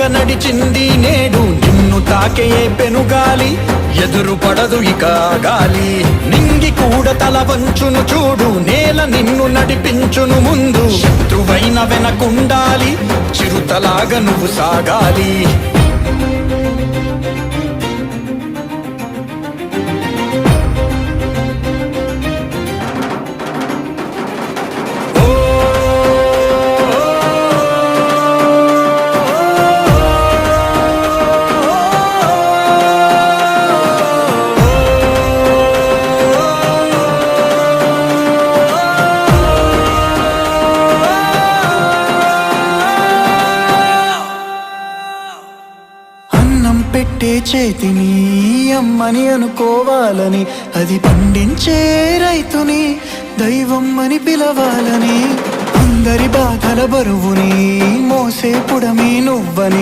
లాగా నడిచింది నేడు నిన్ను తాకే పెనుగాలి ఎదురు పడదు ఇక గాలి నింగి కూడా తల వంచును చూడు నేల నిన్ను నడిపించును ముందు శత్రువైన వెనకుండాలి చిరుతలాగా నువ్వు సాగాలి పెట్టే చేతిని అమ్మని అనుకోవాలని అది పండించే రైతుని దైవం అని పిలవాలని అందరి బాధల బరువుని మోసే పుడమి నువ్వని